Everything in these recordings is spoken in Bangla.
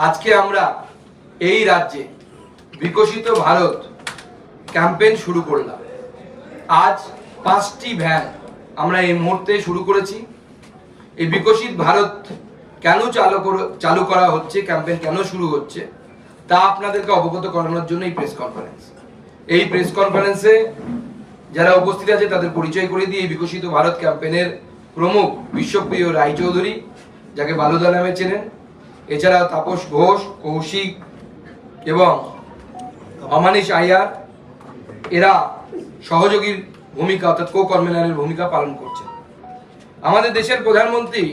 আজকে আমরা এই রাজ্যে বিকশিত ভারত ক্যাম্পেইন শুরু করলাম। আজ 5টি ভ্যান আমরা এই মুহূর্তে শুরু করেছি। এই বিকশিত ভারত কেন চালু করা হচ্ছে, ক্যাম্পেইন কেন শুরু হচ্ছে তা আপনাদেরকে অবগত করানোর জন্য এই প্রেস কনফারেন্স। এই প্রেস কনফারেন্সে যারা উপস্থিত আছে তাদের পরিচয় করে দিয়ে এই বিকশিত ভারত ক্যাম্পেইনের প্রমুখ বিশ্বপ্রিয় রায়চৌধুরী, যাকে বালুদা নামে চেনেন, এছাড়া তাপস ঘোষ, কৌশিক এবং অমানিশ আইয়ার, এরা সহযোগীর ভূমিকা অর্থাৎ কো কনভেনারের ভূমিকা পালন করছেন। আমাদের দেশের প্রধানমন্ত্রী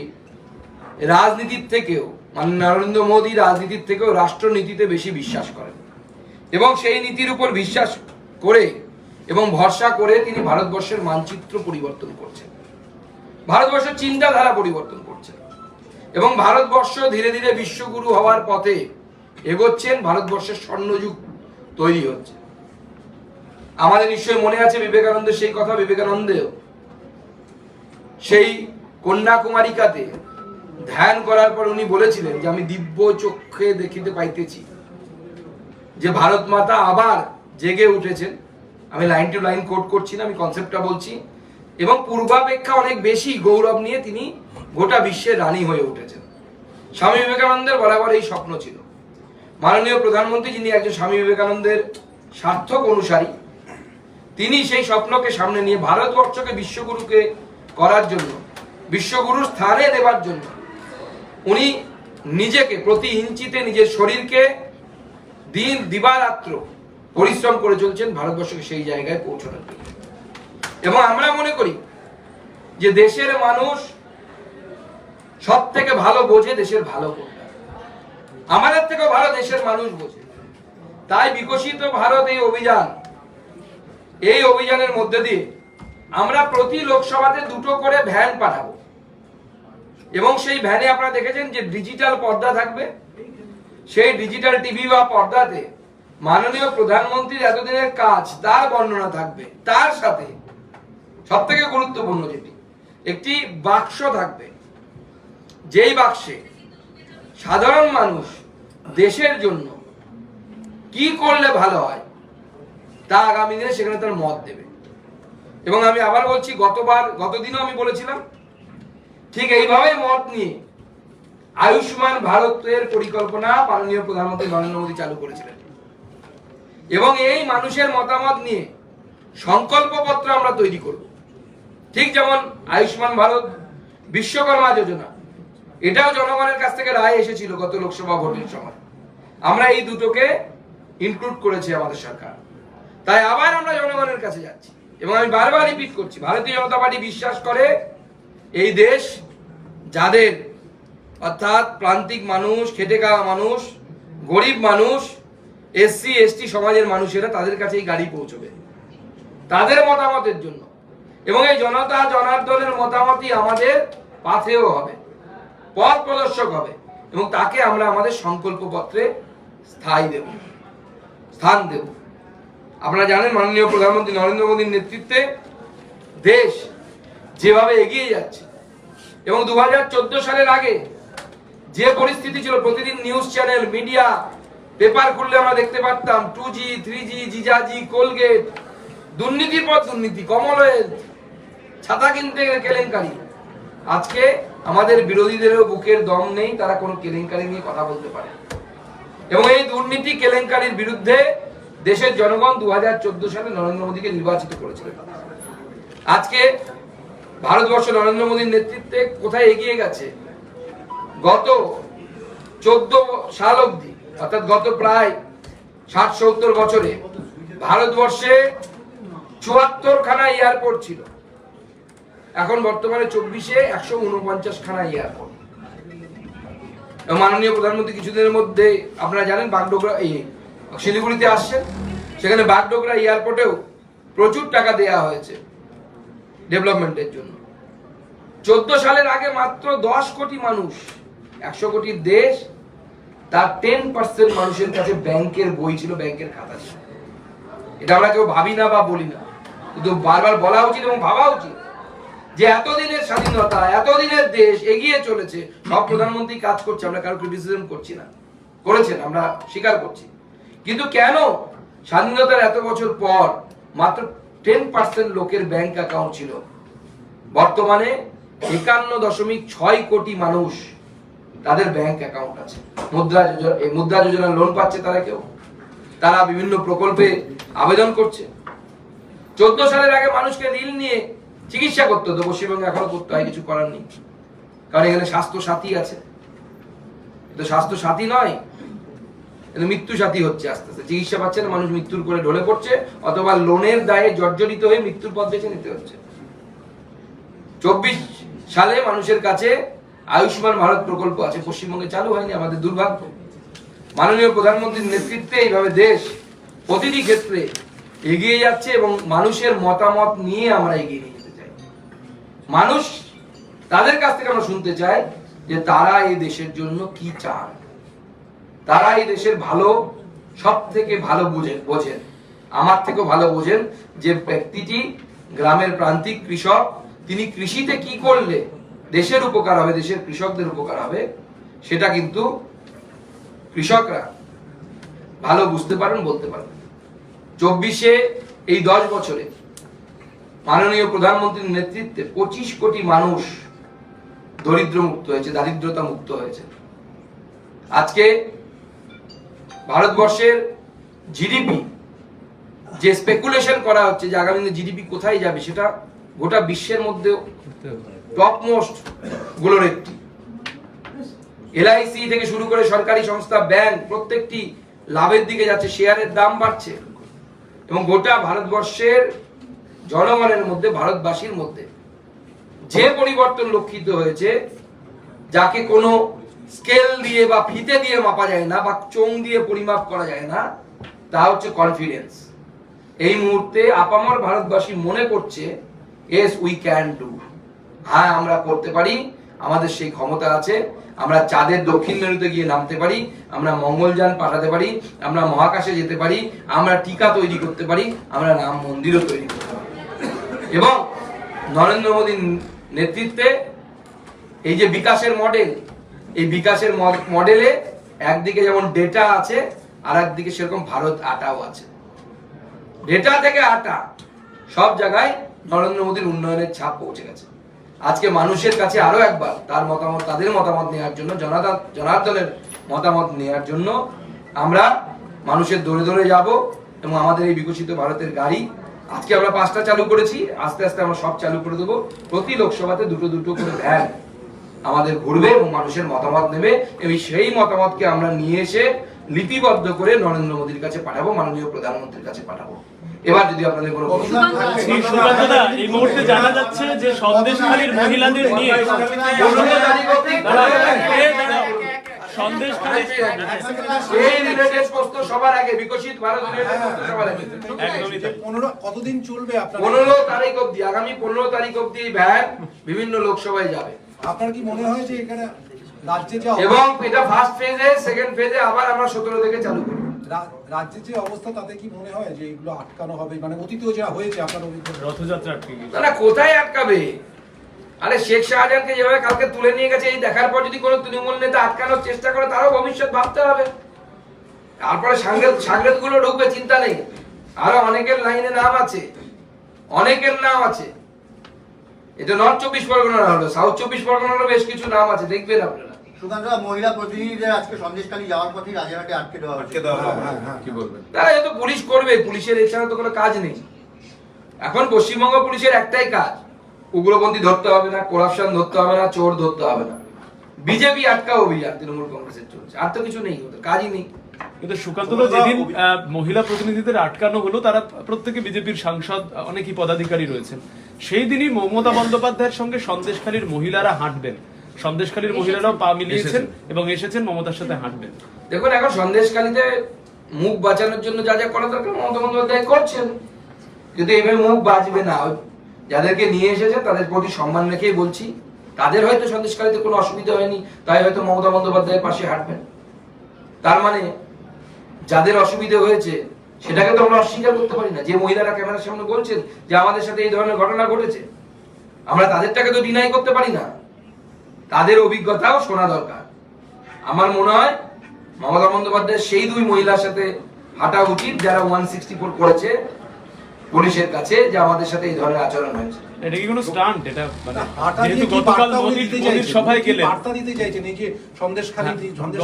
রাজনীতির থেকেও নরেন্দ্র মোদী রাজনীতির থেকেও রাষ্ট্রনীতিতে বেশি বিশ্বাস করেন এবং সেই নীতির উপর বিশ্বাস করে এবং ভরসা করে তিনি ভারতবর্ষের মানচিত্র পরিবর্তন করছেন, ভারতবর্ষের চিন্তাধারা পরিবর্তন করছেন এবং ভারতবর্ষ ধীরে ধীরে বিশ্বগুরু হওয়ার পথে এগোচ্ছেন। ভারতবর্ষের স্বর্ণযুগ তৈরি হচ্ছে। আমাদের নিশ্চয়ই মনে আছে বিবেকানন্দের সেই কথা। বিবেকানন্দেও সেই কন্যাকুমারিকাতে ধ্যান করার পর উনি বলেছিলেন যে আমি দিব্য চক্ষে দেখিতে পাইতেছি যে ভারত মাতা আবার জেগে উঠেছেন। আমি লাইন টু লাইন কোট করছি না, আমি কনসেপ্টটা বলছি। এবং পূর্বাপেক্ষা অনেক বেশি গৌরব নিয়ে তিনি গোটা বিশ্বের রানী হয়ে উঠেছেন। স্বামী বিবেকানন্দের বরাবর এই স্বপ্ন ছিল। মাননীয় প্রধানমন্ত্রী, যিনি একজন স্বামী বিবেকানন্দের সার্থক অনুসারী, তিনি সেই স্বপ্নকে সামনে নিয়ে ভারতবর্ষকে বিশ্বগুরুকে করার জন্য, বিশ্বগুরুর স্থানে দেবার জন্য উনি নিজেকে প্রতি ইঞ্চিতে নিজের শরীরকে দিবারাত্র পরিশ্রম করে চলছেন ভারতবর্ষকে সেই জায়গায় পৌঁছানোর জন্য। এবং আমরা মনে করি যে দেশের মানুষ সব থেকে ভালো বোঝে দেশের ভালো কোনটা, আমাদের থেকেও ভালো দেশের মানুষ বোঝে। তাই বিকশিত ভারত এই অভিযানের মধ্যে দিয়ে আমরা প্রতি লোকসভাতে 2টো করে ভ্যান পাঠাবো এবং সেই ভ্যানে আপনারা দেখেছেন যে ডিজিটাল পর্দা থাকবে। সেই ডিজিটাল টিভি বা পর্দাতে মাননীয় প্রধানমন্ত্রীর এতদিনের কাজ তার বর্ণনা থাকবে। তার সাথে সব থেকে গুরুত্বপূর্ণ যেটি, একটি বাক্স থাকবে, যেই বাক্সে সাধারণ মানুষ দেশের জন্য কি করলে ভালো হয় তা আগামী দিনে সেখানে তার মত দেবে। এবং আমি আবার বলছি, গতদিনও আমি বলেছিলাম, ঠিক এইভাবে মত নিয়ে আয়ুষ্মান ভারতের পরিকল্পনা মাননীয় প্রধানমন্ত্রী নরেন্দ্র মোদী চালু করেছিলেন এবং এই মানুষের মতামত নিয়ে সংকল্পপত্র আমরা তৈরি করব। ঠিক যেমন আয়ুষ্মান ভারত, বিশ্বকর্মা যোজনা, এটাও জনগণের কাছ থেকে রায় এসেছিল গত লোকসভা ভোটের সময়। আমরা এই দুটোকে ইনক্লুড করেছি আমাদের সরকার। তাই আবার আমরা জনগণের কাছে যাচ্ছি এবং আমি বারবার রিপিট করছি, ভারতীয় জনতা পার্টি বিশ্বাস করে এই দেশ যাদের অর্থাৎ প্রান্তিক মানুষ, খেটে খাওয়া মানুষ, গরিব মানুষ, এসসি এসটি সমাজের মানুষেরা, তাদের কাছে এই গাড়ি পৌঁছবে তাদের মতামতের জন্য। এবং এই জনতা জনার্দনের মতামতই আমাদের পাথেয় হবে, পথ প্রদর্শক হবে এবং তাকে আমরা আমাদের সংকল্পপত্রে স্থান দেব। আপনারা জানেন মাননীয় প্রধানমন্ত্রী নরেন্দ্র মোদীর নেতৃত্বে দেশ যেভাবে এগিয়ে যাচ্ছে এবং 2014 সালের আগে যে পরিস্থিতি ছিল, প্রতিদিন নিউজ চ্যানেল, মিডিয়া, পেপার খুললে আমরা দেখতে পারতাম 2G, 3G, জিজাজি, কোলগেট, দুর্নীতির পর দুর্নীতি, কমলয়ের ছাতা কিনতে কেলেঙ্কারি। আজকে আমাদের বিরোধীদেরও বুকের দম নেই, তারা কোনো কেলেঙ্কারি নিয়ে কথা বলতে পারে। এবং এই দুর্নীতি কেলেঙ্কারির বিরুদ্ধে দেশের জনগণ 2014 সালে নরেন্দ্র মোদীকে নির্বাচিত করেছিল। আজকে ভারতবর্ষ নরেন্দ্র মোদীর নেতৃত্বে কোথায় এগিয়ে গেছে, গত 14 সাল অবধি অর্থাৎ গত প্রায় 60-70 বছরে ভারতবর্ষে 74খানা এয়ারপোর্ট ছিল, এখন বর্তমানে 24-এ 149খানা এয়ারপোর্ট। মাননীয় প্রধানমন্ত্রী কিছুদিনের মধ্যে আপনারা জানেন বাগডোগরা শিলিগুড়িতে আসছেন, সেখানে বাগডোগরা এয়ারপোর্টেও প্রচুর টাকা দেওয়া হয়েছে ডেভেলপমেন্টের জন্য। 14 সালের আগে মাত্র 10 কোটি মানুষ, 100 কোটির দেশ, তার 10% মানুষের কাছে ব্যাংকের বই ছিল, ব্যাংকের খাতা ছিল। এটা আমরা কেউ ভাবি না বা বলি না, কিন্তু বারবার বলা উচিত এবং ভাবা উচিত যে এতদিনের স্বাধীনতা, এতদিনের দেশ এগিয়ে চলেছে, সব প্রধানমন্ত্রী কাজ করছে, আমরা কারো ক্রিটিসিজম করছি না, করেছেন, আমরা স্বীকার করছি। কিন্তু কেন স্বাধীনতার এত বছর পর মাত্র 10% লোকের ব্যাংক অ্যাকাউন্ট ছিল? বর্তমানে 51.6 কোটি মানুষ তাদের ব্যাংক অ্যাকাউন্ট আছে। মুদ্রা যোজনা লোন পাচ্ছে তারা, কেউ তারা বিভিন্ন প্রকল্পে আবেদন করছে। 14 সালের আগে মানুষকে ঋণ নিয়ে চিকিৎসা করতে হতো, পশ্চিমবঙ্গে এখনো করতে হয়, কিছু করার নেই, কারণ এখানে স্বাস্থ্য সাথী আছে। তো স্বাস্থ্য সাথী নয়, মৃত্যু সাথী হচ্ছে। আস্তে আস্তে চিকিৎসা পাচ্ছে না, মানুষ মৃত্যুর করে ঢলে পড়ছে, অথবা লোনের দায়ে জর্জরিত হয়ে মৃত্যুর পথ বেছে নিতে হচ্ছে। 24 সালে মানুষের কাছে আয়ুষ্মান ভারত প্রকল্প আছে, পশ্চিমবঙ্গে চালু হয়নি, আমাদের দুর্ভাগ্য। মাননীয় প্রধানমন্ত্রীর নেতৃত্বে এইভাবে দেশ প্রতিটি ক্ষেত্রে এগিয়ে যাচ্ছে এবং মানুষের মতামত নিয়ে আমরা এগিয়ে নিয়ে যেতে চাই। মানুষ, তাদের কাছ থেকে আমরা শুনতে চাই যে তারা এই দেশের জন্য কি চান, তারা এই দেশের ভালো সব থেকে ভালো বোঝেন, আমার থেকেও ভালো বোঝেন যে ব্যক্তিটি গ্রামের প্রান্তিক কৃষক, তিনি কৃষিতে কি করলে দেশের উপকার হবে, দেশের কৃষকদের উপকার হবে, সেটা কিন্তু কৃষকরা ভালো বুঝতে পারেন, বলতে পারেন। 24-এ এই 10 বছরে মাননীয় প্রধানমন্ত্রীর নেতৃত্বে 25 কোটি মানুষ দরিদ্র মুক্ত হয়েছে, দারিদ্রতা মুক্ত হয়েছে। আজকে ভারতবর্ষের জিডিপি, যে স্পেকুলেশন করা হচ্ছে যে আগামী দিনে জিডিপি কোথায় যাবে, সেটা গোটা বিশ্বের মধ্যে টপ মোস্ট গুলোর একটি। এলআইসি থেকে শুরু করে সরকারি সংস্থা, ব্যাংক, প্রত্যেকটি লাভের দিকে যাচ্ছে, শেয়ারের দাম বাড়ছে এবং গোটা ভারতবর্ষের জনগণের মধ্যে, ভারতবাসীর মধ্যে যে পরিবর্তন লক্ষিত হয়েছে, যাকে কোনো স্কেল দিয়ে বা ফিতে দিয়ে মাপা যায় না বা চোং দিয়ে পরিমাপ করা যায় না, তা হচ্ছে কনফিডেন্স। এই মুহূর্তে আপামর ভারতবাসী মনে করছে yes we can do, হ্যাঁ আমরা করতে পারি, আমাদের সেই ক্ষমতা আছে, আমরা চাঁদের দক্ষিণ মেরুতে গিয়ে নামতে পারি, আমরা মঙ্গলযান পাঠাতে পারি, আমরা মহাকাশে যেতে পারি, আমরা টিকা তৈরি করতে পারি, আমরা রাম মন্দিরও তৈরি করতে পারি। এবং নরেন্দ্র মোদীর নেতৃত্বে এই যে বিকাশের মডেল, এই বিকাশের মডেলে একদিকে যেমন ডেটা আছে, আর একদিকে সেরকম ভারত আটাও আছে। ডেটা থেকে আটা সব জায়গায় নরেন্দ্র মোদীর উন্নয়নের ছাপ পৌঁছে গেছে। আজকে মানুষের কাছে আরো একবার তার মতামত, তাদের মতামত নেওয়ার জন্য, জনার্দনের মতামত নেওয়ার জন্য আমরা মানুষের দৌড়ে দৌড়ে যাব এবং আমাদের এই বিকশিত ভারতের গাড়ি, আজকে আমরা 5টা চালু করেছি, আস্তে আস্তে আমরা সব চালু করে দেবো। প্রতি লোকসভাতে দুটো করে ভ্যান আমাদের ঘুরবে এবং মানুষের মতামত নেবে এবং সেই মতামতকে আমরা নিয়ে এসে লিপিবদ্ধ করে নরেন্দ্র মোদীর কাছে পাঠাবো, মাননীয় প্রধানমন্ত্রীর কাছে পাঠাবো। এবার যদি আপনাদের কোনো প্রশ্ন থাকে, এই মুহূর্তে জানা যাচ্ছে যে সন্দেশখালীর মহিলাদের নিয়ে সবার আগে বিকশিত ভারত কতদিন চলবে? 15 তারিখ অব্দি, আগামী 15 তারিখ অব্দি ভ্যান বিভিন্ন লোকসভায় যাবে। আপনার কি মনে হয় যে এখানে রাজ্যে যে এবং এটা ফার্স্ট ফেজে, সেকেন্ড ফেজে আবার আমরা 17 থেকে চালু করব। রাজ্যের যে অবস্থা, তাতে কি মনে হয় যে এগুলো আটকানো হবে? মানে অতীতেও যা হয়েছে আপনার অভিজ্ঞতা। রথযাত্রা আটকে গেছে, না কোথায় আটকাবে? আরে শেখ শাহজাহানকে যেভাবে কালকে তুলে নিয়ে গেছে, এই দেখার পর যদি কোনো তৃণমূল নেতা আটকানোর চেষ্টা করে, তারও ভবিষ্যৎ ভাবতে হবে। তারপরে সাংগেত গুলো ঢুকবে, চিন্তা নেই, আরো অনেকের লাইনে নাম আছে, অনেকের নাম আছে। এটা নর্থ 24 পরগনা হলো, সাউথ 24 পরগনারও বেশ কিছু নাম আছে, দেখবেন আপনারা। সুকান্ত, মহিলা প্রতিনিধিদের আজকে সন্দেশখালী যাওয়ার পথে রাজারহাটে আটকে দেওয়া হচ্ছে, কি বলবেন? তারা এত পুলিশ করবে, পুলিশের এছাড়া তো কোনো কাজ নেই। এখন পশ্চিমবঙ্গ পুলিশের একটাই কাজ, উগ্রপন্থী ধরতে হবে না, করাপশন ধরতে হবে না, চোর ধরতে হবে না। বিজেপি আটকাও অভিযান তৃণমূল কংগ্রেসের চলছে, আর তো কিছু নেই, ওদের কাজই নেই। কিন্তু সুকান্ত, যেদিন মহিলা প্রতিনিধিদের আটকানো হলো, তারা প্রত্যেকে বিজেপির সাংসদ, অনেকই পদাধিকারী রয়েছেন। সেই দিনই মমতা বন্দ্যোপাধ্যায়ের সঙ্গে সন্দেশখালীর মহিলারা হাঁটবেন, সন্দেশখালীর মহিলারাও পা মিলিয়েছেন এবং এসেছেন মমতার সাথে হাঁটবেন। দেখুন, এখন সন্দেশখালীতে মুখ বাঁচানোর জন্য যা যা করা দরকার মমতা বন্দ্যোপাধ্যায় করছেন, কিন্তু এইভাবে মুখ বাঁচবে না। যাদেরকে নিয়ে এসেছে তাদের প্রতি সম্মান রেখেই বলছি, তাদের হয়তো সন্দেশখালীতে কোনো অসুবিধা হয়নি, তাই হয়তো মমতা বন্দ্যোপাধ্যায়ের পাশে হাঁটবেন। তার মানে যাদের অসুবিধা হয়েছে সেটাকে তো আমরা অস্বীকার করতে পারি না। যে মহিলারা ক্যামেরার সামনে বলছেন যে আমাদের সাথে এই ধরনের ঘটনা ঘটেছে, আমরা তাদেরটাকে তো ডিনাই করতে পারি না। তাদের অভিজ্ঞতাও শোনা দরকার। আমার মনে হয় মমতা বন্দ্যোপাধ্যায়ের সেই দুই মহিলার সাথে হাঁটা উচিত যারা 164 করেছে পুলিশের কাছে, যে আমাদের সাথে এই ধরনের আচরণ হয়েছে। এটা কি কোনো স্টান্ট? এটা মানে আটা দিয়ে যেহেতু কি গতকাল বার্তা উনি মোদির দিতে মোদির চাইছেন? সভায় কি গেলেন, বার্তা দিতে চাইছেন এই যে সন্দেশখালী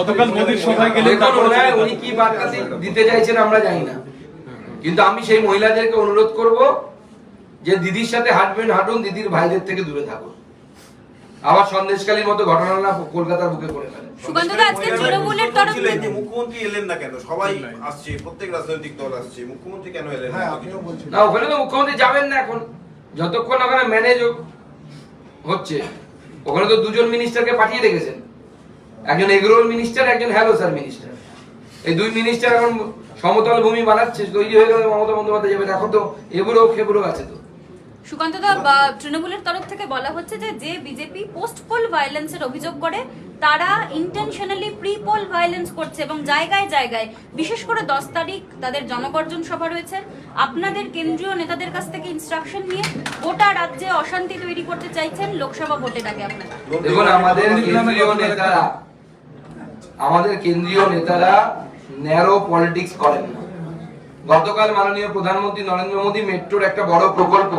গতকাল মোদির সভায় গেলেন, দেখুন, উনি কি বার্তা দিতে চাইছেন আমরা জানি না, কিন্তু আমি সেই মহিলাদেরকে অনুরোধ করব যে দিদির সাথে হাঁটবেন হাঁটুন, দিদির ভাইদের থেকে দূরে থাকুন। আবার সন্দেশকালীর মতো ঘটনা না কলকাতার বুকে করে ফেলে। সুকান্তদা, আজকে তৃণমূলের তরফ থেকে মুখ্যমন্ত্রী এলেন না কেন? সবাই আসছে, প্রত্যেক রাজনৈতিক দল আসছে, মুখ্যমন্ত্রী কেন এলেন না? হ্যাঁ আপনিও বলছেন না, ওখানে তো মুখ্যমন্ত্রী যাবেন না এখন, যতক্ষণ ওখানে ম্যানেজ হচ্ছে। ওখানে তো দুজন মিনিস্টারকে পাঠিয়ে রেখেছেন, একজন এগরোল মিনিস্টার, একজন হ্যালো স্যার মিনিস্টার। এই দুই মিনিস্টার এখন সমতল ভূমি বানাচ্ছে, তৈরি হয়ে গেলে মমতা বন্দ্যোপাধ্যায় যাবেন। এখন তো এবুড়ো খেবুড়ো আছে তো। সুকান্তদা, তৃণমূলের তরফ থেকে বলা হচ্ছে যে বিজেপি পোস্ট পোল ভায়োলেন্সের অভিযোগ করে, তারা ইন্টেনশনালি প্রি পোল ভায়োলেন্স করছে এবং জায়গায় জায়গায়, বিশেষ করে 10 তারিখ তাদের জনগর্জন সভা রয়েছে, আপনাদের কেন্দ্রীয় নেতাদের কাছ থেকে ইনস্ট্রাকশন নিয়ে গোটা রাজ্যে অশান্তি তৈরি করতে চাইছেন লোকসভা ভোটের আগে আপনারা। দেখুন, আমাদের কেন্দ্রীয় নেতারা ন্যারো পলিটিক্স করেন না। গতকাল মাননীয় প্রধানমন্ত্রী নরেন্দ্র মোদী মেট্রোর একটা বড় প্রকল্প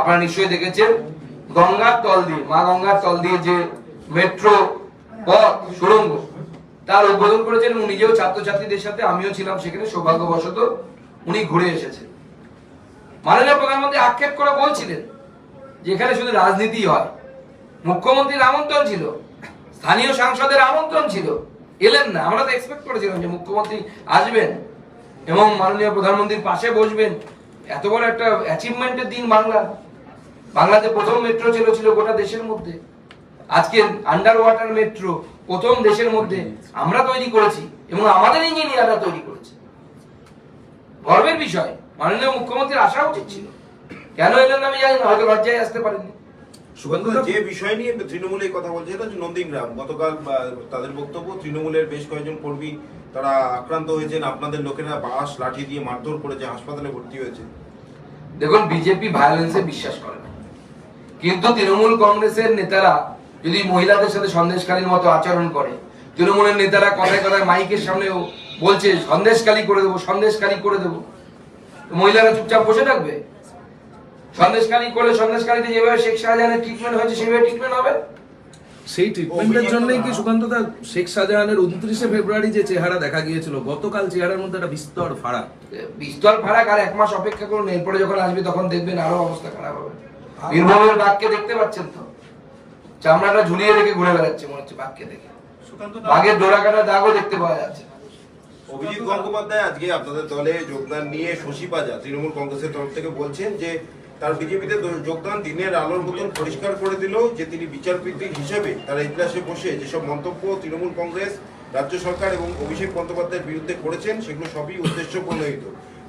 আপনারা নিশ্চয়ই দেখেছেন, গঙ্গার তল দিয়ে, মা গঙ্গার তল দিয়ে যে মেট্রো পথ সুড়ঙ্গ, তার উদ্বোধন করেছেন। উনি নিজেও ছাত্রছাত্রীদের সাথে, আমিও ছিলাম সেখানে, সৌভাগ্যবশত উনি ঘুরে এসেছেন। মাননীয় প্রধানমন্ত্রী আক্ষেপ করে বলছিলেন যে এখানে শুধু রাজনীতি হয়। মুখ্যমন্ত্রীর আমন্ত্রণ ছিল, স্থানীয় সাংসদের আমন্ত্রণ ছিল, এলেন না। আমরা তো এক্সপেক্ট করেছিলাম যে মুখ্যমন্ত্রী আসবেন এবং মাননীয় প্রধানমন্ত্রীর পাশে বসবেন। এত বড় একটা অ্যাচিভমেন্টের দিন বাংলাতে প্রথম মেট্রো ছিল গোটা দেশের মধ্যে। আজকে আন্ডার ওয়াটার মেট্রো প্রথম দেশের মধ্যে আমরা তৈরি করেছি এবং আমাদের ইঞ্জিনিয়াররা তৈরি করেছে। গর্বের বিষয়, মাননীয় মুখ্যমন্ত্রীর আসা উচিত ছিল। কেন এলেন আমি জানি না, হয়তো লজ্জায় আসতে পারেননি। যে বিষয় নিয়ে তৃণমূলে কথা বলছে সেটা হচ্ছে নন্দীগ্রাম। গতকাল তাদের বক্তব্য, তৃণমূলের বেশ কয়েকজন কর্মী তারা আক্রান্ত হয়েছেন, আপনাদের লোকেরা বাঁশ লাঠি দিয়ে মারধর করেছে, হাসপাতালে ভর্তি হয়েছে। দেখুন, বিজেপি ভায়োলেন্সে বিশ্বাস করে না, কিন্তু তৃণমূল কংগ্রেসের নেতারা যদি মহিলাদের সাথে সন্দেশকালীর মতো আচরণ করে, তৃণমূলের নেতারা কথায় কথায় মাইকের সামনেও বলছে সন্দেশকালী করে দেবো, সন্দেশকালী করে দেবো, মহিলারা চুপচাপ বসে থাকবে? সন্দেশকালী করলে সন্দেশকালীতে যেভাবে শেখ শাহজাহানের ট্রিটমেন্ট হয়েছে সেভাবে ট্রিটমেন্ট হবে? সেই ট্রিটমেন্টের জন্যই কি সুকান্তদা শেখ শাহজাহানের 29শে ফেব্রুয়ারি যে চেহারা দেখা গিয়েছিল, গতকাল চেহারার মধ্যে একটা বিস্তর ফারাক? বিস্তর ফারাক। আর 1 মাস অপেক্ষা করুন, এরপরে যখন আসবে তখন দেখবেন আরো অবস্থা খারাপ হবে। বীরভূমের বাঘকে দেখতে পাচ্ছেন তো, চামড়াটা ঝুলিয়ে রেখে ঘুরে বেড়াচ্ছে মনে হচ্ছে বাঘকে দেখে। বাঘের ডোরা কাটা দাগও দেখতে পাওয়া যাচ্ছে। অভিজিৎ গঙ্গোপাধ্যায় আজকে আপনাদের দলে যোগদান নিয়ে শশী পাজা তৃণমূল কংগ্রেসের তরফ থেকে বলছেন যে তার বিজেপিতে যোগদান দিনের আলোর মতন পরিষ্কার করে দিল যে তিনি বিচারপতি হিসেবে তার ইজলাসে বসে যেসব মন্তব্য তৃণমূল কংগ্রেস, রাজ্য সরকার এবং অভিষেক বন্দ্যোপাধ্যায়ের বিরুদ্ধে করেছেন সেগুলো সবই উদ্দেশ্য প্রণোদিত।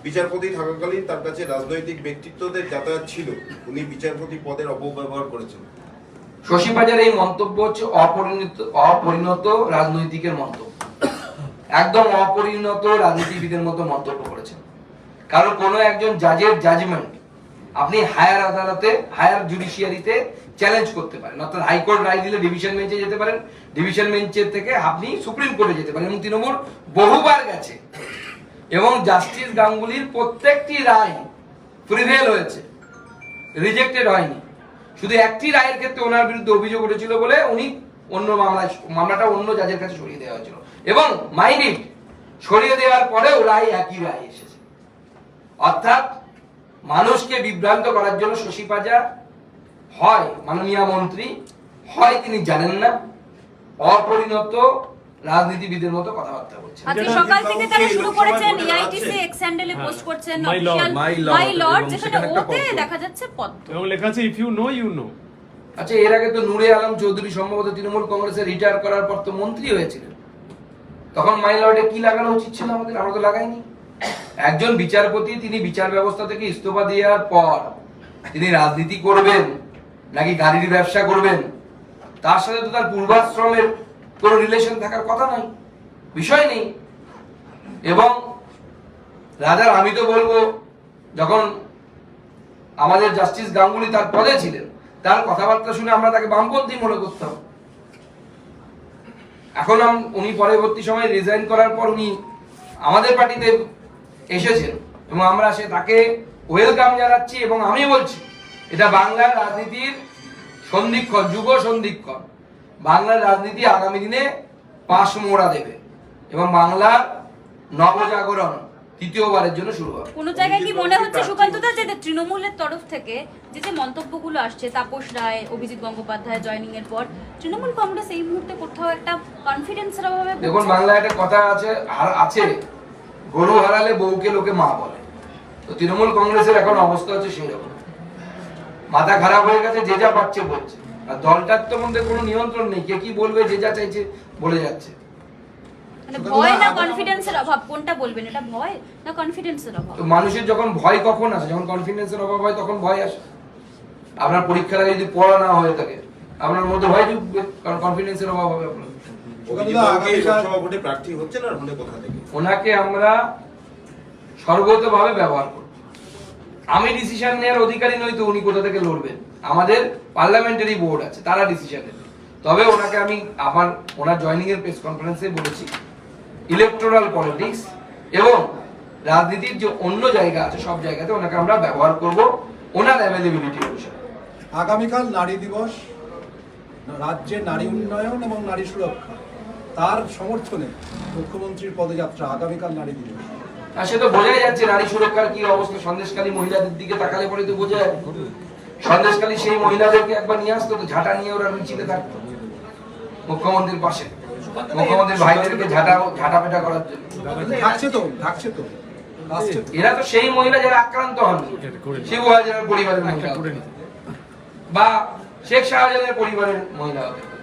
বিচারপতি থাকাকালীন তার কাছে রাজনৈতিক ব্যক্তিত্বদের যাতায়াত ছিল, উনি বিচারপতি পদের অপব্যবহার করেছেন। শশী পাজার এই মন্তব্য হচ্ছে অপরিণত রাজনৈতিকের মন্তব্য, একদম অপরিণত রাজনীতিবিদের মতো মন্তব্য করেছেন। কারণ কোনো একজন জাজের জাজমেন্ট আপনি হায়ার আদালতে, হায়ার জুডিশিয়ারিতে চ্যালেঞ্জ করতে পারেন, অর্থাৎ হাইকোর্ট রায় দিলে ডিভিশন বেঞ্চে যেতে পারেন, ডিভিশন বেঞ্চের থেকে আপনি সুপ্রিম কোর্টে যেতে পারেন, এবং তৃণমূল বহুবার গেছে এবং জাস্টিস গাঙ্গুলির প্রত্যেকটি রায় প্রিভেল হয়েছে, রিজেক্টেড হয়নি। শুধু একটি রায়ের ক্ষেত্রে ওনার বিরুদ্ধে অভিযোগ উঠেছিল বলে উনি অন্য মামলাটা অন্য জাজের কাছে সরিয়ে দেওয়া হয়েছিল, এবং মাইন্ড সরিয়ে দেওয়ার পরেও রায় একই রায় এসেছে। অর্থাৎ মানুষকে বিভ্রান্ত করার জন্য শশী পাজা হয় মাননীয় মন্ত্রী, হয় তিনি জানেন না, অপরিণত রাজনীতিবিদের মতো কথাবার্তা বলছেন। আজকে সকাল থেকে তারা শুরু করেছেন এআইটিসি এক্স হ্যান্ডেলে পোস্ট করছেন অফিশিয়াল মাই লর্ড, যেখানে ওতে দেখা যাচ্ছে পদ্ম এবং লেখা আছে if you know you know. আচ্ছা, এর আগে তো নূরে আলম চৌধুরী সম্ভবত তৃণমূল কংগ্রেসে রিটায়ার করার পর তো মন্ত্রী হয়েছিলেন, তখন মাই লর্ডে কি লাগানো উচিত ছিল আমাদের? আমরা তো লাগাইনি। একজন বিচারপতি তিনি বিচার ব্যবস্থা থেকে ইস্তফা দেওয়ার পর তিনি রাজনীতি করবেন নাকি গাড়ির ব্যবসা করবেন, তার সাথে তো তার পূর্বাশ্রমের কোনো রিলেশন থাকার কথা নাই, বিষয় নেই। এবং রাজার আমি তো বলবো, যখন আমাদের জাস্টিস গাঙ্গুলি তার পদে ছিলেন, তার কথাবার্তা শুনে আমরা তাকে বামপন্থী মনে করতাম। এখন উনি পরবর্তী সময় রিজাইন করার পর উনি আমাদের পার্টিতে এসেছেন এবং আমরা তাকে ওয়েলকাম জানাচ্ছি এবং আমি বলছি এটা বাংলার রাজনীতির সন্ধিক্ষণ, যুগ সন্ধিক্ষণ। বাংলার রাজনীতি আগামী দিনে পাশ মোড়া দেবে এবং বাংলার নবজাগরণ তৃতীয়বারের জন্য শুরু হবে। কোনো জায়গায় কি মনে হচ্ছে সুকান্তদা যে তৃণমূলের তরফ থেকে যে মন্তব্যগুলো আসছে, তাপস রায়, অভিজিৎ গঙ্গোপাধ্যায় জয়েনিং এর পর তৃণমূল কংগ্রেস এই মুহূর্তে কোথাও একটা কনফিডেন্সের অভাবে ভুগছে? দেখুন, বাংলায় একটা কথা আছে গরু হারালে বউকে লোকে মা বলে। তো তৃণমূল কংগ্রেসের এখন অবস্থা হচ্ছে সেই রকম, মাথা খারাপ হয়ে গেছে, যে যা পাচ্ছে বলছে, আর দলটার তো মধ্যে কোনো নিয়ন্ত্রণ নেই, কে কি বলবে, যে যা চাইছে বলে যাচ্ছে। মানে ভয় না কনফিডেন্সের অভাব, কোনটা বলবেন? এটা ভয় না কনফিডেন্সের অভাব? তো মানুষের যখন ভয় কখন আসে? যখন কনফিডেন্সের অভাব হয় তখন ভয় আসে। আপনার পরীক্ষার আগে যদি পড়া না হয়ে থাকে আপনার মধ্যে ভয় ঢুকবে, কারণ কনফিডেন্সের অভাব হবে আপনার। অভিজিৎ বাবু কি লোকসভা ভোটে প্রার্থী হচ্ছেন আর হলে কোথা থেকে? ওনাকে আমরা সর্বতভাবে ব্যবহার করব। আমি ডিসিশন নেওয়ার অধিকারী নই, তো উনি কোথা থেকে লড়বেন? আমাদের পার্লামেন্টারি বোর্ড আছে, তারা ডিসিশন নেবে। তবে ওনাকে আমি ওনার জয়েনিং এর প্রেস কনফারেন্সে বলেছি, ইলেকটোরাল পলিটিক্স এবং রাজনীতির যে অন্য জায়গা আছে সব জায়গাতে ওনাকে আমরা ব্যবহার করব ওনার অ্যাভেলেবিলিটি অনুসারে। আগামীকাল নারী দিবস, রাজ্যের নারী উন্নয়ন এবং নারী সুরক্ষা, তার সমর্থনে মুখ্যমন্ত্রীর পদযাত্রা আগামীকাল নারী দিবস। আর সে তো বোঝাই যাচ্ছে নারী সুরক্ষার কি অবস্থা। সন্দেশখালী মহিলাদের দিকে তাকালে পরে তো বোঝা যায়। সন্দেশখালী সেই মহিলাদেরকে একবার নিয়ে আসতো, তো ঝাঁটা নিয়ে ওরা মিছিলে থাকতো মুখ্যমন্ত্রীর পাশে, মুখ্যমন্ত্রীর ভাইদেরকে ঝাঁটা পেটা করার জন্য। থাকছে তো আসছে তো। এরা তো সেই মহিলা যারা আক্রান্ত হন, শিবু হাজারের পরিবারের মহিলা হতে পারে, বা শেখ শাহজাহানের পরিবারের মহিলা হতে পারে,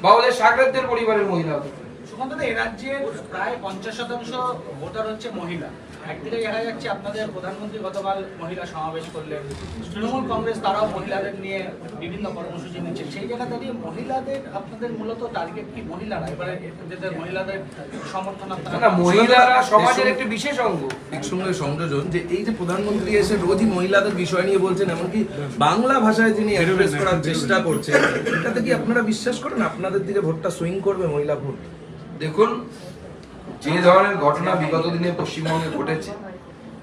বা ওদের সাগরেদদের পরিবারের মহিলা হতে পারে। সুকান্তদা, এই রাজ্যের প্রায় 50% ভোটার হচ্ছে মহিলা। একদিকে দেখা যাচ্ছে আপনাদের প্রধানমন্ত্রী গতকাল মহিলা সমাবেশ করলেন, তৃণমূল কংগ্রেস তারাও মহিলাদের নিয়ে বিভিন্ন কর্মসূচি নিচ্ছেন। সেই জায়গা দাঁড়িয়ে মহিলাদের আপনাদের মূলত টার্গেট কি মহিলারা? এবারে এদের মহিলাদের সমর্থন না, মহিলারা সমাজের একটি বিশেষ অঙ্গ। একসঙ্গে সংযোজন যে এই যে প্রধানমন্ত্রী এসে রোজই মহিলাদের বিষয় নিয়ে বলছেন, এমনকি বাংলা ভাষায় যিনি অ্যাড্রেস করার চেষ্টা করছেন, এটাতে কি আপনারা বিশ্বাস করেন আপনাদের দিকে ভোটটা সুইং করবে মহিলা ভোট? দেখুন, যে ধরনের ঘটনা বিগত দিনে পশ্চিমবঙ্গে ঘটেছে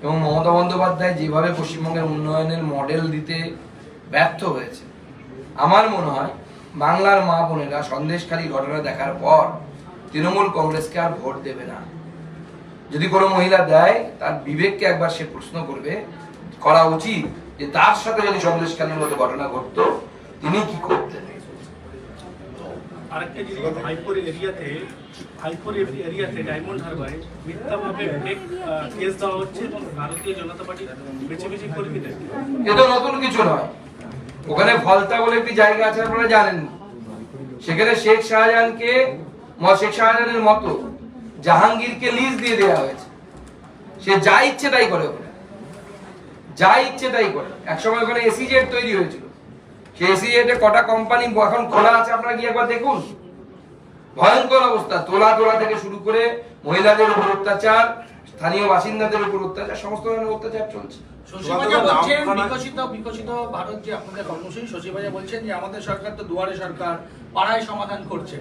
এবং মমতা বন্দ্যোপাধ্যায় যেভাবে পশ্চিমবঙ্গের উন্নয়নের মডেল দিতে ব্যর্থ হয়েছে, আমার মনে হয় বাংলার মা বোনেরা সন্দেশখালী ঘটনা দেখার পর তৃণমূল কংগ্রেসকে আর ভোট দেবে না। যদি কোনো মহিলা দেয়, তার বিবেককে একবার সে প্রশ্ন করবে, করা উচিত যে তার সাথে যদি সন্দেশখালীর মতো ঘটনা ঘটতো তিনি কি করতেন। আরেকটা জিনিস, হাইপোর এরিয়াতে ডায়মন্ড হারবারে মিথ্যাভাবে কেস দেওয়া হচ্ছে এবং ভারতীয় জনতা পার্টির বেছে বেছে কর্মীদের। এ তো নতুন কিছু নয়। ওখানে ফলতা বলে একটি জায়গা আছে, আপনারা জানেন। সেখানে শেখ শাহজাহানের মতো জাহাঙ্গীরকে লিজ দিয়ে দেওয়া হয়েছে। সে যা ইচ্ছে তাই করে, ওখানে যা ইচ্ছে তাই করে। একসময় ওখানে এসিজেড তৈরি হয়েছিল, সেই এসিজেডে কটা কোম্পানি এখন খোলা আছে আপনারা গিয়ে একবার দেখুন। ভয়ঙ্কর অবস্থা, তোলা থেকে শুরু করে মহিলাদের উপর অত্যাচার, স্থানীয় বাসিন্দাদের উপর অত্যাচার, সমস্ত ধরনের অত্যাচার চলছে। বিকশিত ভারত যে আপনাদের কর্মসূচি, সচিবাজা বলছেন যে আমাদের সরকার তো দুয়ারে সরকার, পাড়ায় সমাধান করছে।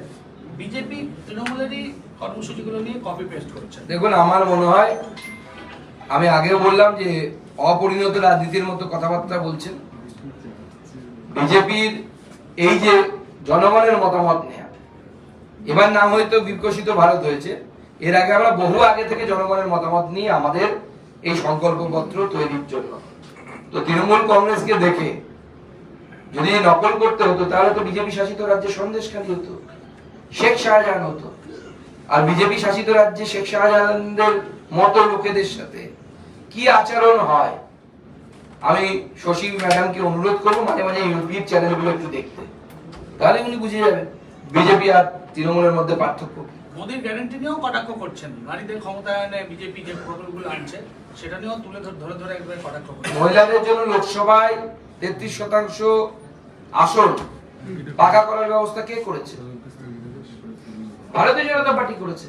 বিজেপি তৃণমূলেরই কর্মসূচিগুলো নিয়ে কপি পেস্ট করছে। দেখুন, আমার মনে হয়, আমি আগেও বললাম যে অপরিণত রাজনীতির মতো কথাবার্তা বলছেন। বিজেপির এই যে জনগণের মতামত নেয়া, এবার নাম হয়তো বিকশিত ভারত হয়েছে, এর আগে আমরা বহু আগে থেকে জনগণের মতামত নিয়ে আমাদের এই সংকল্পপত্র তৈরির জন্য। তো তৃণমূল কংগ্রেসকে দেখে যদি নকল করতে হতো তাহলে তো বিজেপি শাসিত রাজ্যে সন্দেশখালী হতো, শেখ শাহজাহান হতো। আর বিজেপি শাসিত রাজ্যে শেখ শাহজাহানদের মতো লোকেদের সাথে কি আচরণ হয়, আমি শশী ম্যাডামকে অনুরোধ করবো মাঝে মাঝে ইউটিউব চ্যানেলগুলো একটু দেখতে, তাহলে উনি বুঝে যাবেন বিজেপি আর তৃণমূলের মধ্যে পার্থক্য। মোদীর গ্যারান্টি নিয়েও কটাক্ষ করছেন, নারীদের ক্ষমতায়নে বিজেপি যে প্রকল্পগুলো আনছে সেটা নিয়েও তুলে ধরে একবার কটাক্ষ করছেন। মহিলাদের জন্য লোকসভায় 33% আসন পাকা করার ব্যবস্থা কে করেছে? ভারতীয় জনতা পার্টি করেছে।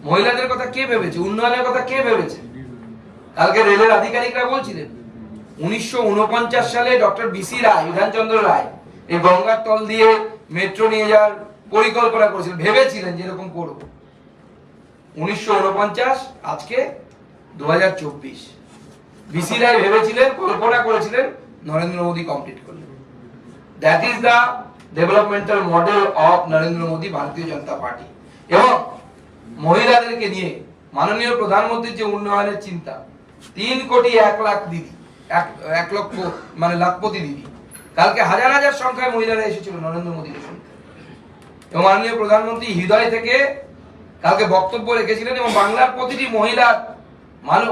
মহিলাদের কথা কে ভেবেছে? উন্নয়নের কথা কে ভেবেছে? কালকে রেলের আধিকারিকরা বলছিলেন 1949 সালে ডক্টর বিসি রায়, বিধানচন্দ্র রায় এই গঙ্গার তল দিয়ে মেট্রো নিয়ে যাওয়ার পরিকল্পনা করেছিলেন, ভেবেছিলেন যে এরকম করব। 1949 আজকে 2024, বিসিরাই ভেবেছিলেন, কল্পনা করেছিলেন, নরেন্দ্র মোদী কমপ্লিট করলেন। That is the developmental model of Narendra Modi, ভারতীয় জনতা পার্টি। এবং মহিলাদেরকে নিয়ে মাননীয় প্রধানমন্ত্রীর যে উন্নয়নের চিন্তা, 3 কোটি 1 লাখ দিদি, 1 লক্ষ মানে লাখপতি দিদি, কালকে হাজার হাজার সংখ্যায় মহিলারা এসেছিল নরেন্দ্র মোদীকে শুনতে। এবং মাননীয় প্রধানমন্ত্রী হৃদয় থেকে কালকে বক্তব্য রেখেছিলেন এবং বাংলার প্রতিটি মহিলার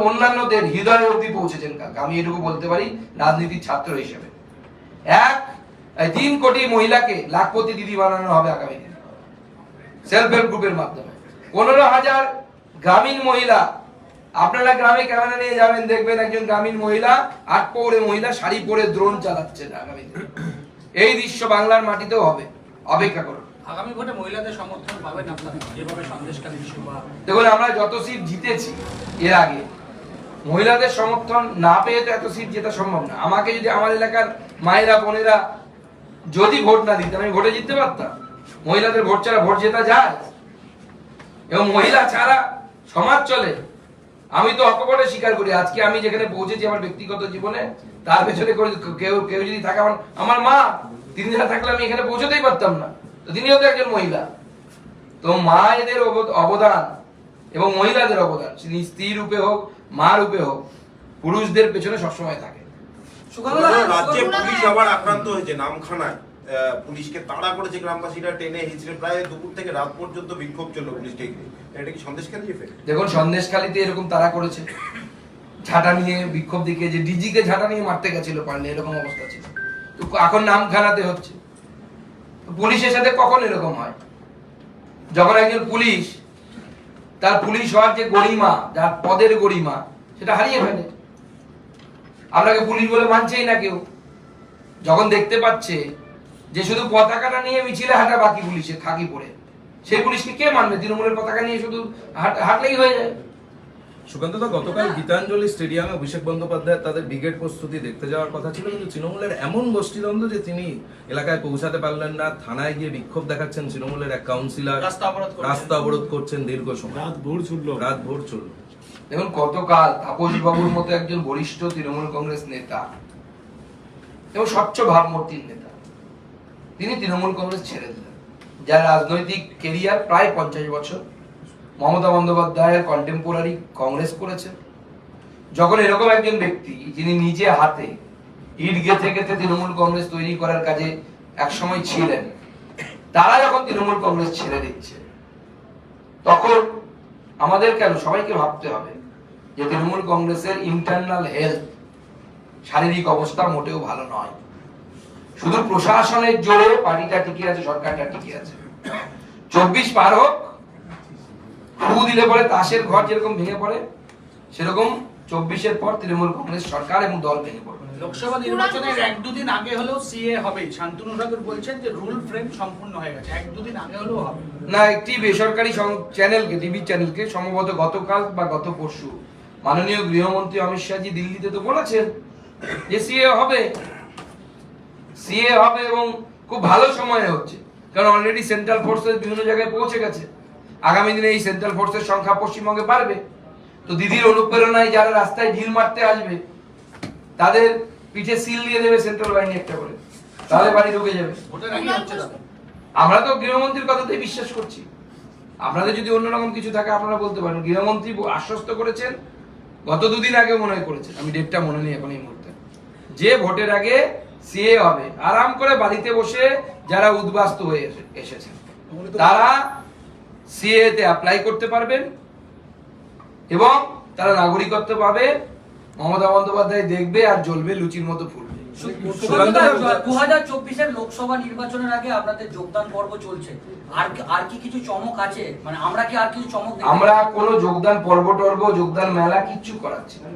অন্যান্যদের হৃদয় অবধি পৌঁছেছেন কালকে। আমি এটুকু বলতে পারি রাজনীতির ছাত্র হিসেবে। 3 কোটি মহিলাকে লাখপতি দিদি বানানো হবে আগামী দিনে সেলফ হেল্প গ্রুপের মাধ্যমে। 15,000 গ্রামীণ মহিলা, আপনারা গ্রামে ক্যামেরা নিয়ে যাবেন, দেখবেন একজন গ্রামীণ মহিলা, 8 পৌরে মহিলা শাড়ি পরে দ্রোণ চালাচ্ছেন আগামী দিনে। এই দৃশ্য বাংলার মাটিতেও হবে, অপেক্ষা করুন। আগামী ভোটে মহিলাদের সমর্থন পাবেন আপনারা, যেভাবে সন্দেশখালী ইস্যু বা দেখুন, আমরা যত সিট জিতেছি এর আগে, মহিলাদের সমর্থন না পেয়ে তো এত সিট জেতা সম্ভব না। আমাকে যদি আমার এলাকার মায়েরা বোনেরা যদি ভোট না দিতেন, আমি ভোটে জিততে পারতাম? মহিলাদের ভোট ছাড়া ভোট জেতা যায়? এবং মহিলা ছাড়া সমাজ চলে? আমি তো অকপটে স্বীকার করি, আজকে আমি যেখানে পৌঁছেছি আমার ব্যক্তিগত জীবনে, তার পেছনে কেউ কেউ যদি থাকে, আমার মা, তিনি না থাকলে আমি এখানে পৌঁছতেই পারতাম না। তো তিনিও তো একজন মহিলা। তো মায়েদের অবদান এবং মহিলাদের অবদান, স্ত্রী রূপে হোক, মা রূপে হোক, পুরুষদের পেছনে সবসময় থাকে। রাজ্যে পুলিশ আবার আক্রান্ত হয়েছে নামখানায়, পুলিশকে তাড়া করেছে গ্রামবাসীরা, টেনে হিচড়ে প্রায় দুপুর থেকে রাত পর্যন্ত বিক্ষোভ চলল পুলিশকে। এটা কি সন্দেশখালী এফেক্ট? দেখুন, সন্দেশখালীতে এরকম তাড়া করেছে, ঝাঁটা নিয়ে বিক্ষোভ দিকে, যে ডিজিকে ঝাঁটা নিয়ে মারতে গেছিল পারলে, এরকম অবস্থা ছিল। তো এখন নামখানাতে হচ্ছে। পুলিশের সাথে কখন এরকম হয়? যখন একজন পুলিশ তার পুলিশ হওয়ার যে গরিমা, যার পদের গরিমা, সেটা হারিয়ে ফেলে। আপনাকে পুলিশ বলে মানছেই না কেউ। যখন দেখতে পাচ্ছে যে শুধু পতাকাটা নিয়ে মিছিলে হাঁটা বাকি পুলিশের খাকি পরে, সেই পুলিশকে কে মানবে? তৃণমূলের পতাকা নিয়ে শুধু হাঁটলেই হয়ে যায়। সুকান্তদা, গতকাল গীতাঞ্জলি স্টেডিয়ামে অভিষেক বন্দ্যোপাধ্যায় তাদের ব্রিগেড প্রস্তুতি দেখতে যাওয়ার কথা ছিল, কিন্তু তৃণমূলের এমন গোষ্ঠীদ্বন্দ্ব যে তিনি এলাকায় পৌঁছাতে পারলেন না। থানায় গিয়ে বিক্ষোভ দেখাচ্ছেন তৃণমূলের এক কাউন্সিলর, রাস্তা অবরোধ করছেন দীর্ঘ সময়, রাত ভোর চলল। দেখুন, গতকাল তাপস বাবুর মতো একজন বরিষ্ঠ তৃণমূল কংগ্রেস নেতা এবং স্বচ্ছ ভাবমূর্তির নেতা, তিনি তৃণমূল কংগ্রেস ছেড়ে দিলেন, যার রাজনৈতিক কেরিয়ার প্রায় 50 বছর, মমতা বন্দ্যোপাধ্যায়ের কন্টেম্পোরারি কংগ্রেস করেছেন। যখন এরকম একজন ব্যক্তি, যিনি নিজে হাতে ইট গেঁথে গেঁথে তৃণমূল কংগ্রেস তৈরি করার কাজে একসময় ছিলেন, তারা যখন তৃণমূল কংগ্রেস ছেড়ে দিচ্ছে, তখন আমাদের কেন সবাইকে ভাবতে হবে যে তৃণমূল কংগ্রেসের ইন্টারনাল হেলথ, শারীরিক অবস্থা মোটেও ভালো নয়। শুধু প্রশাসনের জোরে পার্টিটা টিকে আছে, সরকারটা টিকে আছে। 24 পার হোক, ফু দিলে পরে তাসের ঘর যেরকম ভেঙে পড়ে, সেরকম 24-এর পর তৃণমূল কংগ্রেস সরকার এবং দল ভেঙে পড়বে। লোকসভা নির্বাচনের 1-2 দিন আগে হলেও সিএ হবে। শান্তনু ঠাকুর বলছেন যে রুল ফ্রেম সম্পূর্ণ হয়ে গেছে, 1-2 দিন আগে হলেও হবে না। একটি বেসরকারি চ্যানেলকে, টিভি চ্যানেলকে, সম্ভবত গতকাল বা গত পরশু মাননীয় গৃহমন্ত্রী অমিত শাহজি দিল্লিতে তো বলেছেন যে সিএ হবে এবং খুব ভালো সময়ে হচ্ছে, কারণ অলরেডি সেন্ট্রাল ফোর্সেস বিভিন্ন জায়গায় পৌঁছে গেছে। আগামী দিনে এই সেন্ট্রাল ফোর্সের সংখ্যা পশ্চিমবঙ্গে বাড়বে। তো দিদির অনুপ্রেরণায় যারা রাস্তায় ঢিল মারতে আসবে, তাদের পিঠে সিল দিয়ে দেবে সেন্ট্রাল বাহিনী একটা করে, তাহলে বাড়ি ঢুকে যাবে। আমরা তো গৃহমন্ত্রীর কথাতেই বিশ্বাস করছি। আপনাদের যদি অন্যরকম কিছু থাকে আপনারা বলতে পারেন। গৃহমন্ত্রী আশ্বস্ত করেছেন, গত 2 দিন আগে মনে হয় করেছেন, আমি ডেটটা মনে নেই এখন এই মুহূর্তে, যে ভোটের আগে সিএ হবে। আরাম করে বাড়িতে বসে যারা উদ্বাস্তু হয়ে এসেছেন, তারা সিএ তে অ্যাপ্লাই করতে পারবেন এবং তারা নাগরিকত্ব পাবে। মমতা বন্দ্যোপাধ্যায় দেখবে আর জ্বলবে, লুচির মতো ফুলবে। 2024-এর লোকসভা নির্বাচনের আগে আপনাদের যোগদান পর্ব চলছে, আর কি কিছু চমক আছে? মানে আমরা কি আর কিছু চমক? আমরা কোনো যোগদান পর্ব টর্ব, যোগদান মেলা কিচ্ছু করাচ্ছি না।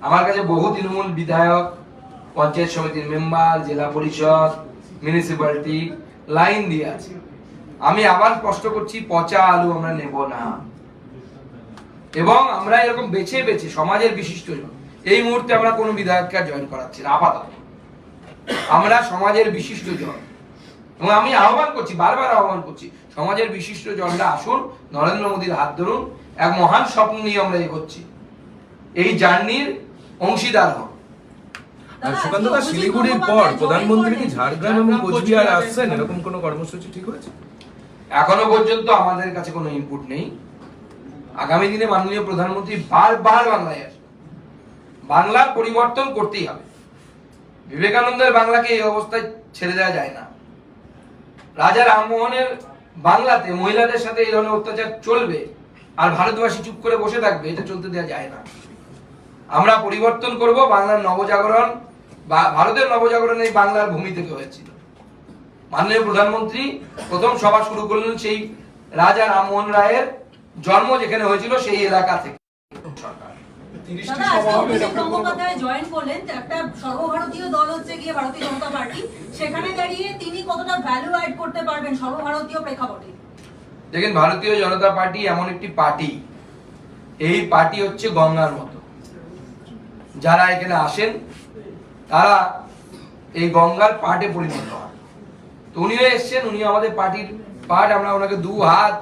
আমার কাছে বহু তৃণমূল বিধায়ক, পঞ্চায়েত সমিতির মেম্বার, জেলা পরিষদ, মিউনিসিপ্যালিটি লাইন দিয়ে আছে। আমি আবার স্পষ্ট করছি, পচা আলু আমরা নেব না। এবং আমরা এরকম বেছে বেছে সমাজের বিশিষ্টজন, এই মুহূর্তে আমরা কোনো বিধায়ককে জয়েন করাচ্ছি না। আপাতত আমরা সমাজের বিশিষ্টজন এবং আমি আহ্বান করছি, বারবার আহ্বান করছি, সমাজের বিশিষ্ট জনরা আসুন, নরেন্দ্র মোদীর হাত ধরুন, এক মহান স্বপ্ন নিয়ে আমরা এগোচ্ছি, এই জার্নির অংশীদার হন। আর সুকান্ত দা, শিলিগুড়ির পর প্রধানমন্ত্রী কি ঝাড়গ্রাম এবং কোচবিহার আসছেন, এরকম কোনো কর্মসূচি ঠিক হয়েছে? এখনো পর্যন্ত আমাদের কাছে কোনো ইনপুট নেই। আগামী দিনে মাননীয় প্রধানমন্ত্রী বারবার বাংলায় আসেন, বাংলার পরিবর্তন করতেই হবে। বিবেকানন্দের বাংলাকে এই অবস্থায় ছেড়ে দেওয়া যায় না। রাজা রামমোহনের বাংলাতে মহিলাদের সাথে এই ধরনের অত্যাচার চলবে আর ভারতবাসী চুপ করে বসে থাকবে, এটা চলতে দেওয়া যায় না। আমরা পরিবর্তন করব। বাংলার নবজাগরণ, ভারতের নবজাগরণ এই বাংলার ভূমি থেকে হয়েছিল। মাননীয় প্রধানমন্ত্রী প্রথম সভা শুরু করলেন সেই রাজা রামমোহন রায়ের জন্ম যেখানে হয়েছিল সেই এলাকা থেকে। সরকার 30টি দাদা, সভা আজকে হবে, এটা অভিষেক বন্দ্যোপাধ্যায় জয়েন করলেন, একটা সর্বভারতীয় দল হচ্ছে গিয়ে ভারতীয় জনতা পার্টি, সেখানে দাঁড়িয়ে তিনি কতটা ভ্যালু অ্যাড করতে পারবেন সর্বভারতীয় প্রেক্ষাপটে? দেখেন, ভারতীয় জনতা পার্টি এমন একটি পার্টি, এই পার্টি হচ্ছে গঙ্গার মতো। যারা এখানে আসেন তারা এই গঙ্গার পার্টে পরিণত হন। তো উনিও এসছেন, উনি আমাদের পার্টির পার্ট। আমরা ওনাকে দু হাত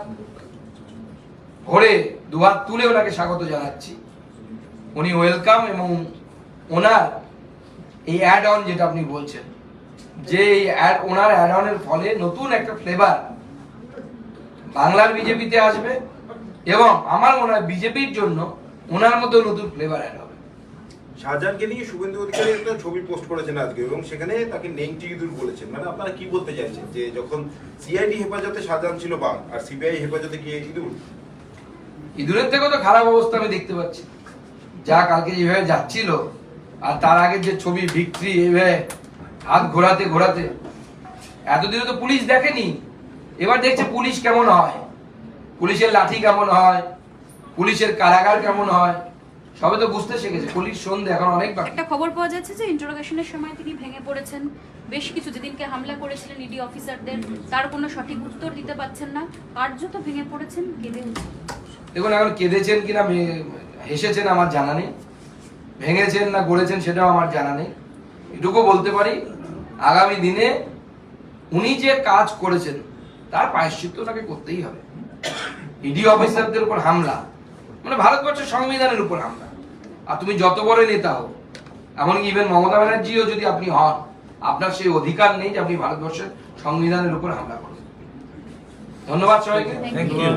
তুলে ওনাকে স্বাগত জানাচ্ছি। উনি ওয়েলকাম। এবং ওনার এই অ্যাড অন যেটা আপনি বলছেন, যে ওনার অ্যাড অনের ফলে নতুন একটা ফ্লেভার বাংলার বিজেপিতে আসবে এবং আমার মনে হয় বিজেপির জন্য ওনার মতো নতুন ফ্লেভার অ্যাড হবে। শাহজাহানকে নিয়ে শুভেন্দু অধিকারী একটা ছবি পোস্ট করেছেন আজকে এবং সেখানে তাকে নেংটি ইঁদুর বলেছেন। মানে আপনারা কি বলতে চাইছেন, যে যখন সিআইডি হেফাজতে শাহজাহান ছিল বাঘ আর সিবিআই হেফাজতে গিয়ে ইঁদুর? ইঁদুরের থেকেও তো খারাপ অবস্থা আমি দেখতে পাচ্ছি। যা কালকে যেভাবে যাচ্ছিল, আর তার আগের যে ছবি ভিক্টরি, এইভাবে হাত ঘোরাতে ঘোরাতে, এতদিনে তো পুলিশ দেখেনি, এবার দেখছে পুলিশ কেমন হয়, পুলিশের লাঠি কেমন হয়, পুলিশের কারাগার কেমন হয়, সবে তো বুঝতে শিখেছে। পুলিশ সন্ধে, এখন অনেক বাকি। একটা খবর পাওয়া যাচ্ছে যে ইন্টারোগেশনের সময় তিনি ভেঙে পড়েছেন। বেশ কিছু, যেদিনকে হামলা করেছিলেন ইডি অফিসারদের, তার কোনো সঠিক উত্তর দিতে পারছেন না, কার্যত ভেঙে পড়েছেন, কেঁদে উঠছেন। দেখুন, এখন কেঁদেছেন কিনা হেসেছেন আমার জানা নেই, ভেঙেছেন না গড়েছেন সেটাও আমার জানা নেই। এটুকু বলতে পারি, আগামী দিনে উনি যে কাজ করেছেন তার প্রায়শ্চিত্ত ওনাকে করতেই হবে। ইডি অফিসারদের উপর হামলা মানে ভারতবর্ষের সংবিধানের উপর হামলা। আর তুমি যত বড় নেতা হও, এমনকি ইভেন মমতা ব্যানার্জিও যদি আপনি হন, আপনার সেই অধিকার নেই যে আপনি ভারতবর্ষের সংবিধানের উপর হামলা করবেন। ধন্যবাদ সবাইকে। Thank you.